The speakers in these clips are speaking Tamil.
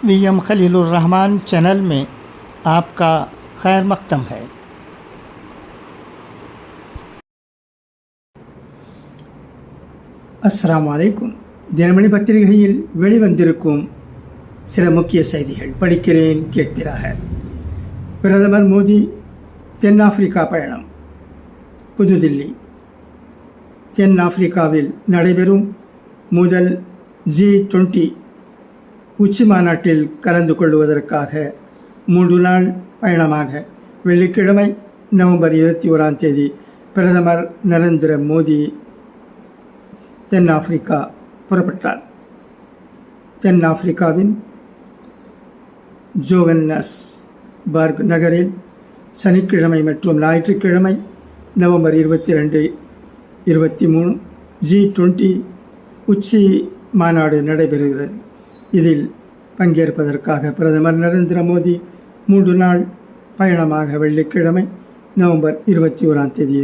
VM खलीलुर रहमान चैनल में आपका खैर मक़दम है। அஸ்ஸலாமு அலைக்கும். தினமணி பத்திரிகையில் வெளிவந்திருக்கும் சில முக்கிய செய்திகள் படிக்கிறேன், கேட்பீராக. பிரதமர் மோடி தென்னாப்பிரிக்கா பயணம். புதுதில்லி. தென்னாப்பிரிக்காவில் நடைபெறும் முதல் G20 உச்சி மாநாட்டில் கலந்து கொள்வதற்காக 3 நாள் பயணமாக வெள்ளிக்கிழமை நவம்பர் 21 பிரதமர் நரேந்திர மோடி தென்னாப்பிரிக்கா புறப்பட்டார். தென்னாப்பிரிக்காவின் ஜோகன்னஸ்பர்க் நகரில் சனிக்கிழமை மற்றும் ஞாயிற்றுக்கிழமை நவம்பர் 22, 23 G20 உச்சி மாநாடு நடைபெறுகிறது. இதில் பங்கேற்பதற்காக பிரதமர் நரேந்திர மோடி 3 நாள் பயணமாக வெள்ளிக்கிழமை நவம்பர் 21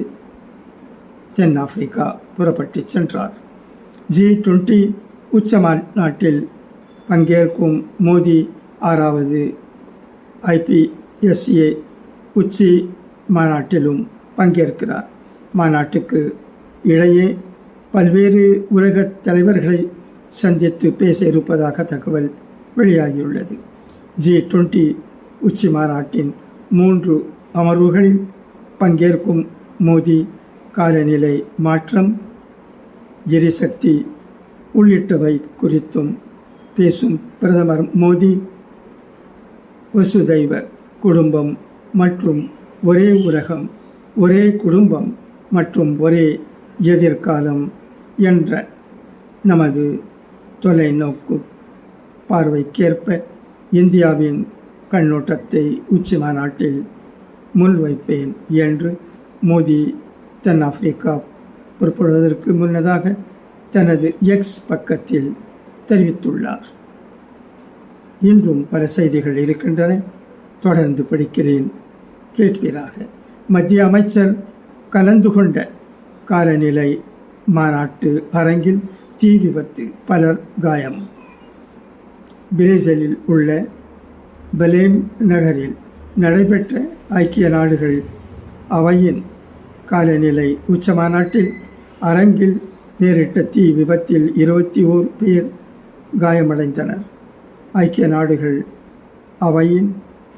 தென்னாப்பிரிக்கா புறப்பட்டு சென்றார். G20 உச்ச மாநாட்டில் பங்கேற்கும் மோடி 6வது IPSA உச்சி மாநாட்டிலும் பங்கேற்கிறார். மாநாட்டுக்கு இடையே பல்வேறு உலக தலைவர்களை சந்தித்து பேச இருப்பதாக தகவல் வெளியாகியுள்ளது. G20 உச்சி மாநாட்டின் 3 அமர்வுகளில் பங்கேற்கும் மோடி காலநிலை மாற்றம், எரிசக்தி உள்ளிட்டவை குறித்தும் பேசும் பிரதமர் மோடி வசுதைவ குடும்பம் மற்றும் ஒரே உலகம், ஒரே குடும்பம் மற்றும் ஒரே எதிர்காலம் என்ற நமது தொலைநோக்கு பார்வைக்கேற்ப இந்தியாவின் கண்ணோட்டத்தை உச்சி மாநாட்டில் முன்வைப்பேன் என்று மோடி தென்னாப்பிரிக்கா புறப்படுவதற்கு முன்னதாக தனது எக்ஸ் பக்கத்தில் தெரிவித்துள்ளார். இன்றும் பல செய்திகள் இருக்கின்றன, தொடர்ந்து படிக்கிறேன், கேட்பீராக. மத்திய அமைச்சர் கலந்து கொண்ட காலநிலை மாநாட்டு அரங்கில் தீ விபத்து, பலர் காயம். பிரேசிலில் உள்ள பெலேம் நகரில் நடைபெற்ற ஐக்கிய நாடுகள் அவையின் காலநிலை உச்ச மாநாட்டில் அரங்கில் நேரிட்ட தீ விபத்தில் 21 பேர் காயமடைந்தனர். ஐக்கிய நாடுகள் அவையின்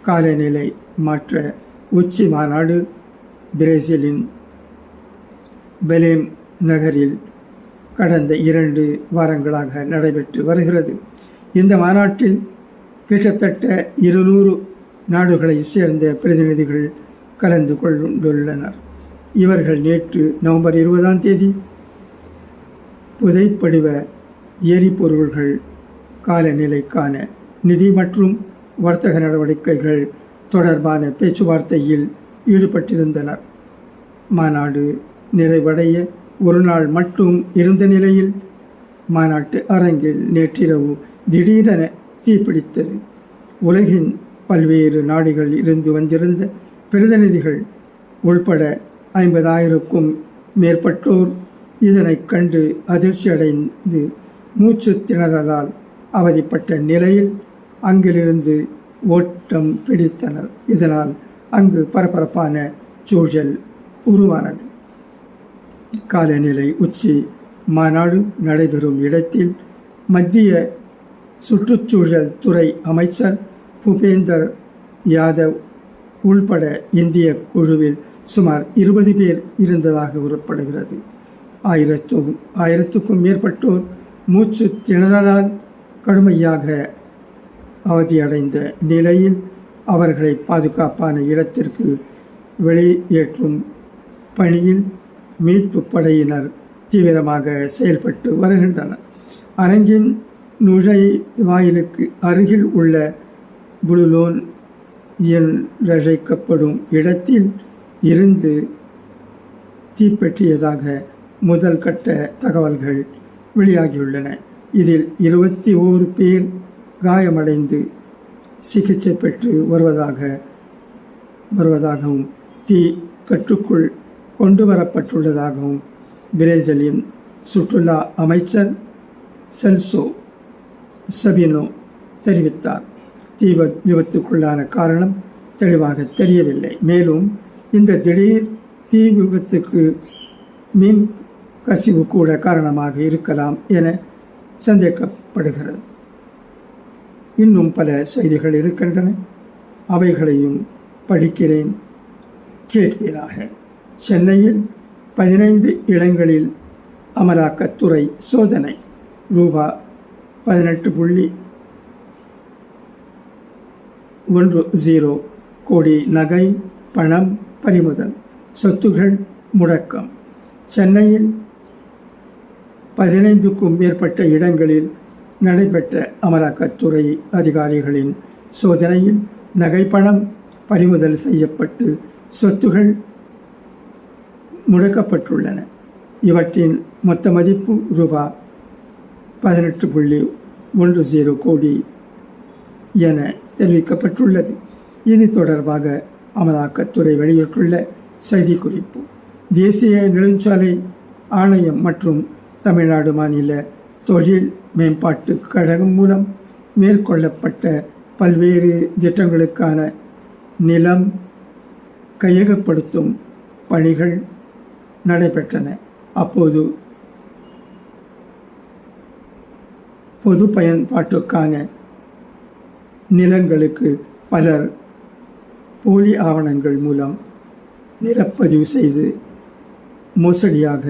காலநிலை மாற்ற உச்சி மாநாடு பிரேசிலின் பெலேம் நகரில் கடந்த 2 வாரங்களாக நடைபெற்று வருகிறது. இந்த மாநாட்டில் கிட்டத்தட்ட 200 நாடுகளை சேர்ந்த பிரதிநிதிகள் கலந்து கொண்டுள்ளனர். இவர்கள் நேற்று நவம்பர் 20 புதைப்படிவ எரிபொருள்கள் காலநிலைக்கான நிதி மற்றும் வர்த்தக நடவடிக்கைகள் தொடர்பான பேச்சுவார்த்தையில் ஈடுபட்டிருந்தனர். மாநாடு நிறைவடைய 1 நாள் மட்டும் இருந்த நிலையில் மாநாட்டு அரங்கில் நேற்றிரவு திடீரென தீப்பிடித்தது. உலகின் பல்வேறு நாடுகளில் இருந்து வந்திருந்த பிரதிநிதிகள் உள்பட 50,000க்கும் மேற்பட்டோர் இதனை கண்டு அதிர்ச்சியடைந்து மூச்சு திணறலால் அவதிப்பட்ட நிலையில் அங்கிலிருந்து ஓட்டம் பிடித்தனர். இதனால் அங்கு பரபரப்பான சூழல் உருவானது. காலநிலை உச்சி மாநாடு நடைபெறும் இடத்தில் மத்திய சுற்றுச்சூழல் துறை அமைச்சர் பூபேந்தர் யாதவ் உள்பட இந்திய குழுவில் சுமார் 20 பேர் இருந்ததாக கூறப்படுகிறது. 1000க்கும் மேற்பட்டோர் மூச்சு திணறலால் கடுமையாக அவதியடைந்த நிலையில் அவர்களை பாதுகாப்பான இடத்திற்கு வெளியேற்றும் பணியில் மீட்பு படையினர் தீவிரமாக செயல்பட்டு வருகின்றனர். அரங்கின் நுழைவாயிலுக்கு அருகில் உள்ள புளுலோன் என்றழைக்கப்படும் இடத்தில் இருந்து தீப்பற்றியதாக முதல் கட்ட தகவல்கள் வெளியாகியுள்ளன. இதில் 21 பேர் காயமடைந்து சிகிச்சை பெற்று வருவதாகவும் தீ கட்டுக்குள் கொண்டு வரப்பட்டுள்ளதாகவும் பிரேசிலின் சுற்றுலா அமைச்சர் செல்சோ சபினோ தெரிவித்தார். தீ விபத்துக்குள்ளான காரணம் தெளிவாக தெரியவில்லை. மேலும் இந்த திடீர் தீ விபத்துக்கு மின் கசிவு கூட காரணமாக இருக்கலாம் என சந்தேகப்படுகிறது. இன்னும் பல செய்திகள் இருக்கின்றன, அவைகளையும் படிக்கிறேன், கேட்பீராக. சென்னையில் 15 இடங்களில் அமலாக்கத்துறை சோதனை. ரூபாய் 18.10 கோடி நகை பணம் பறிமுதல், சொத்துகள் முடக்கம். சென்னையில் 15க்கும் மேற்பட்ட இடங்களில் நடைபெற்ற அமலாக்கத்துறை அதிகாரிகளின் சோதனையில் நகைப்பணம் பறிமுதல் செய்யப்பட்டு சொத்துகள் முடக்கப்பட்டுள்ளன. இவற்றின் மொத்த மதிப்பு ரூபாய் 18.10 கோடி என தெரிவிக்கப்பட்டுள்ளது. இது தொடர்பாக அமலாக்கத்துறை வெளியிட்டுள்ள செய்திக்குறிப்பு. தேசிய நெடுஞ்சாலை ஆணையம் மற்றும் தமிழ்நாடு மாநில தொழில் மேம்பாட்டு கழகம் மூலம் மேற்கொள்ளப்பட்ட பல்வேறு திட்டங்களுக்கான நிலம் கையகப்படுத்தும் பணிகள் நடைபெற்றன. அப்போது பொது பயன்பாட்டுக்கான நிலங்களுக்கு பலர் போலி ஆவணங்கள் மூலம் நிலப்பதிவு செய்து மோசடியாக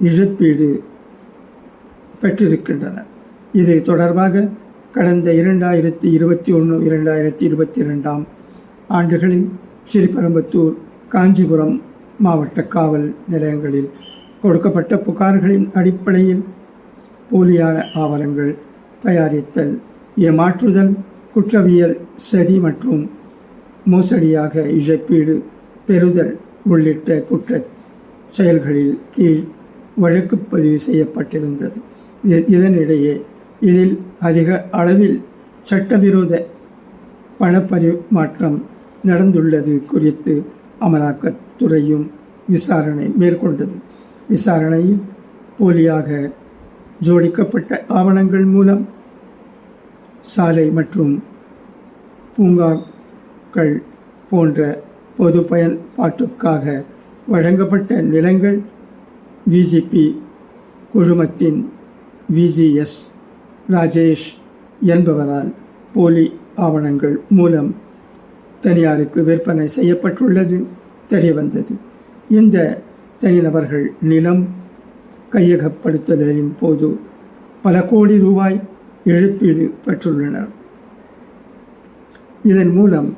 இழப்பீடு பெற்றிருக்கின்றனர். இது தொடர்பாக கடந்த 2021-2022 ஆண்டுகளில் ஸ்ரீபெரும்புதூர், காஞ்சிபுரம் மாவட்ட காவல் நிலையங்களில் கொடுக்கப்பட்ட புகார்களின் அடிப்படையில் போலியான ஆவணங்கள் தயாரித்தல், ஏமாற்றுதல், குற்றவியல் சதி மற்றும் மோசடியாக இழப்பீடு பெறுதல் உள்ளிட்ட குற்றச் செயல்களில் கீழ் வழக்கு பதிவு செய்யப்பட்டிருந்தது. இதனிடையே இதில் அதிக அளவில் சட்டவிரோத பணப்பரிமாற்றம் நடந்துள்ளது குறித்து அமலாக்கத்துறையும் விசாரணை மேற்கொண்டது. விசாரணையில் போலியாக ஜோடிக்கப்பட்ட ஆவணங்கள் மூலம் சாலை மற்றும் பூங்காக்கள் போன்ற பொது பயன்பாட்டுக்காக வழங்கப்பட்ட நிலங்கள் விஜிபி குழுமத்தின் விஜிஎஸ் ராஜேஷ் என்பவரால் போலி ஆவணங்கள் மூலம் தனியாருக்கு விற்பனை செய்யப்பட்டுள்ளது தெரியவந்தது. இந்த தனிநபர்கள் நிலம் கையகப்படுத்துதலின் போது பல கோடி ரூபாய் இழப்பீடு பெற்றுள்ளனர். இதன் மூலம்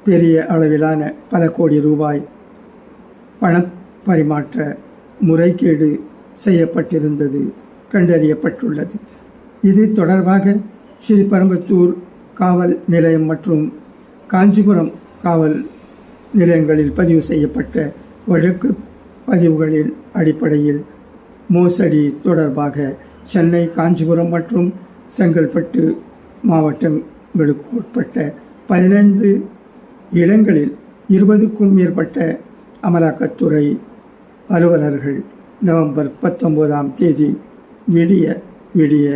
பெரிய அளவிலான பல கோடி ரூபாய் பணப்பரிமாற்ற முறைகேடு செய்யப்பட்டிருந்தது கண்டறியப்பட்டுள்ளது. இது தொடர்பாக ஸ்ரீபெரும்புதூர் காவல் நிலையம் மற்றும் காஞ்சிபுரம் காவல் நிலையங்களில் பதிவு செய்யப்பட்ட வழக்கு பதிவுகளின் அடிப்படையில் மோசடி தொடர்பாக சென்னை, காஞ்சிபுரம் மற்றும் செங்கல்பட்டு மாவட்டங்களுக்கு உட்பட்ட 15 இடங்களில் 20க்கும் மேற்பட்ட அமலாக்கத்துறை அலுவலர்கள் நவம்பர் 19ஆம் தேதி விடிய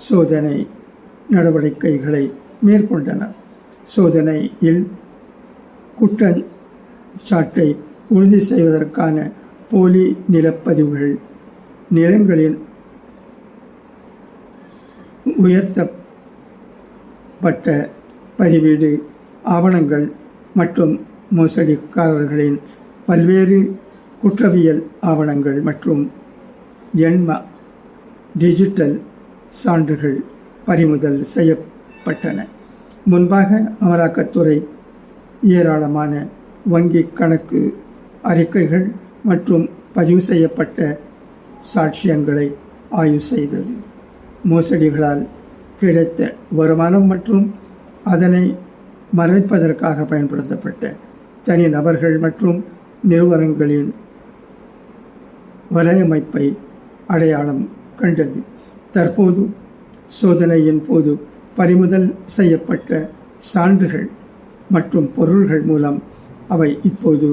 சோதனை நடவடிக்கைகளை மேற்கொண்டனர். சோதனையில் குற்றச்சாட்டை உறுதி செய்வதற்கான போலி நிலப்பதிவுகள், நிலங்களின் உயர்த்தப்பட்ட பதிவீடு ஆவணங்கள் மற்றும் மோசடிக்காரர்களின் பல்வேறு குற்றவியல் ஆவணங்கள் மற்றும் எண்ம டிஜிட்டல் சான்றுகள் பறிமுதல் செய்யப்பட்டன. முன்பாக அமலாக்கத்துறை ஏராளமான வங்கி கணக்கு அறிக்கைகள் மற்றும் பதிவு செய்யப்பட்ட சாட்சியங்களை ஆய்வு செய்தது. மோசடிகளால் கிடைத்த வருமானம் மற்றும் அதனை மறைப்பதற்காக பயன்படுத்தப்பட்ட தனிநபர்கள் மற்றும் நிறுவனங்களின் வலையமைப்பை அடையாளம் கண்டது. தற்போது சோதனையின் போது பறிமுதல் செய்யப்பட்ட சான்றுகள் மற்றும் பொருள்கள் மூலம் அவை இப்போது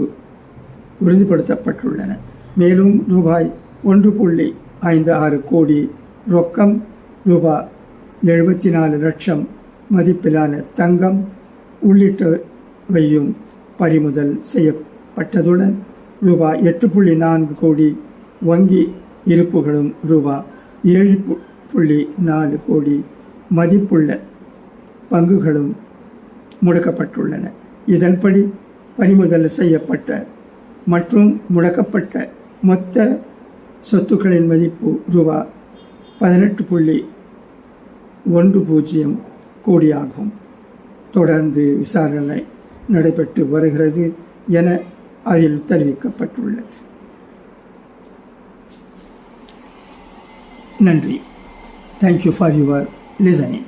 உறுதிப்படுத்தப்பட்டுள்ளன. மேலும் ரூபாய் 1.56 கோடி ரொக்கம், ரூபாய் 74 லட்சம் மதிப்பிலான தங்கம் உள்ளிட்டவையும் பறிமுதல் செய்யப்பட்டதுடன் ரூபாய் 8.4 கோடி வங்கி இருப்புகளும் ரூபாய் 7.4 கோடி மதிப்புள்ள பங்குகளும் முடக்கப்பட்டுள்ளன. இதன்படி பறிமுதல் செய்யப்பட்ட மற்றும் முடக்கப்பட்ட மொத்த சொத்துக்களின் மதிப்பு ரூபாய் 18.10 கோடியாகும். தொடர்ந்து விசாரணை நடைபெற்று வருகிறது என அதில் தெரிவிக்கப்பட்டுள்ளது. நன்றி. Thank you for your listening.